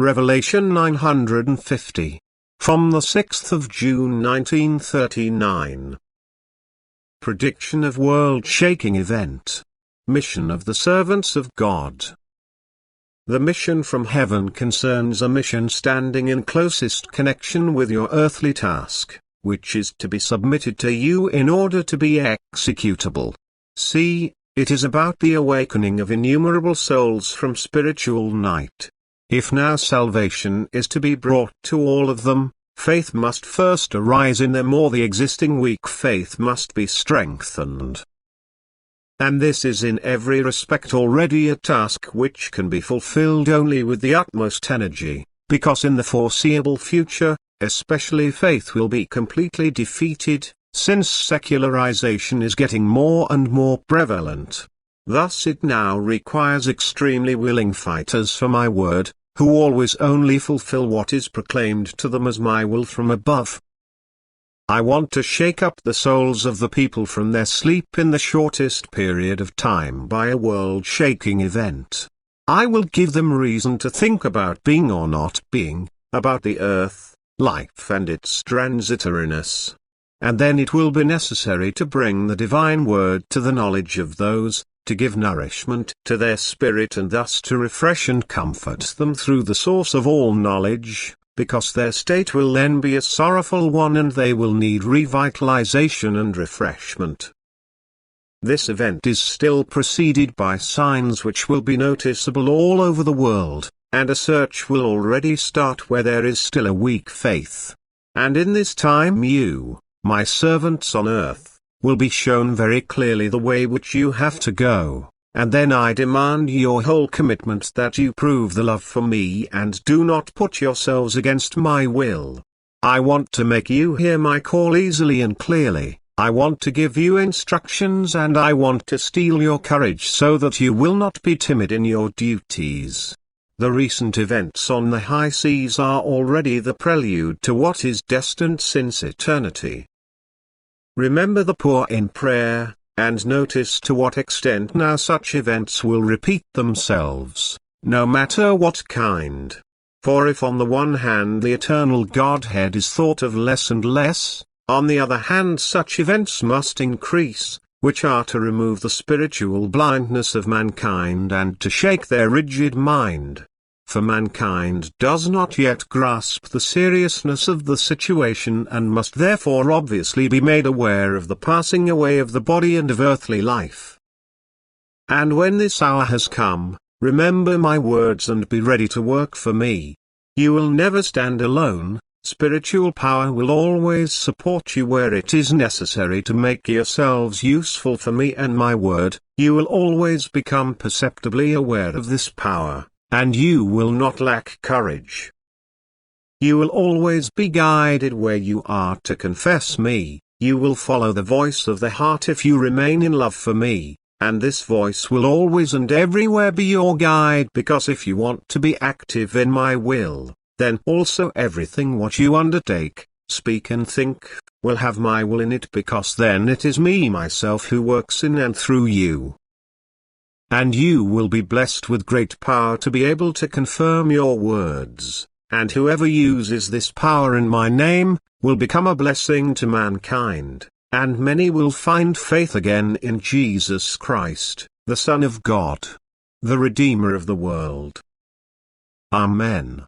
Revelation 950. From the 6th of June 1939. Prediction of world-shaking event. Mission of the servants of God. The mission from heaven concerns a mission standing in closest connection with your earthly task, which is to be submitted to you in order to be executable. See, it is about the awakening of innumerable souls from spiritual night. If now salvation is to be brought to all of them, faith must first arise in them, or the existing weak faith must be strengthened. And this is in every respect already a task which can be fulfilled only with the utmost energy, because in the foreseeable future, especially faith will be completely defeated, since secularization is getting more and more prevalent. Thus it now requires extremely willing fighters for my word, who always only fulfill what is proclaimed to them as my will from above. I want to shake up the souls of the people from their sleep in the shortest period of time by a world-shaking event. I will give them reason to think about being or not being, about the earth, life and its transitoriness. And then it will be necessary to bring the divine word to the knowledge of those, to give nourishment to their spirit, and thus to refresh and comfort them through the source of all knowledge, because their state will then be a sorrowful one and they will need revitalization and refreshment. This event is still preceded by signs which will be noticeable all over the world, and a search will already start where there is still a weak faith. And in this time you, my servants on earth, will be shown very clearly the way which you have to go, and then I demand your whole commitment that you prove the love for me and do not put yourselves against my will. I want to make you hear my call easily and clearly, I want to give you instructions, and I want to steel your courage so that you will not be timid in your duties. The recent events on the high seas are already the prelude to what is destined since eternity. Remember the poor in prayer, and notice to what extent now such events will repeat themselves, no matter what kind. For if on the one hand the eternal Godhead is thought of less and less, on the other hand such events must increase, which are to remove the spiritual blindness of mankind and to shake their rigid mind. For mankind does not yet grasp the seriousness of the situation and must therefore obviously be made aware of the passing away of the body and of earthly life. And when this hour has come, remember my words and be ready to work for me. You will never stand alone, spiritual power will always support you where it is necessary to make yourselves useful for me and my word. You will always become perceptibly aware of this power, and you will not lack courage. You will always be guided where you are to confess me, you will follow the voice of the heart if you remain in love for me, and this voice will always and everywhere be your guide, because if you want to be active in my will, then also everything what you undertake, speak and think, will have my will in it, because then it is me myself who works in and through you. And you will be blessed with great power to be able to confirm your words, and whoever uses this power in my name, will become a blessing to mankind, and many will find faith again in Jesus Christ, the Son of God, the Redeemer of the world. Amen.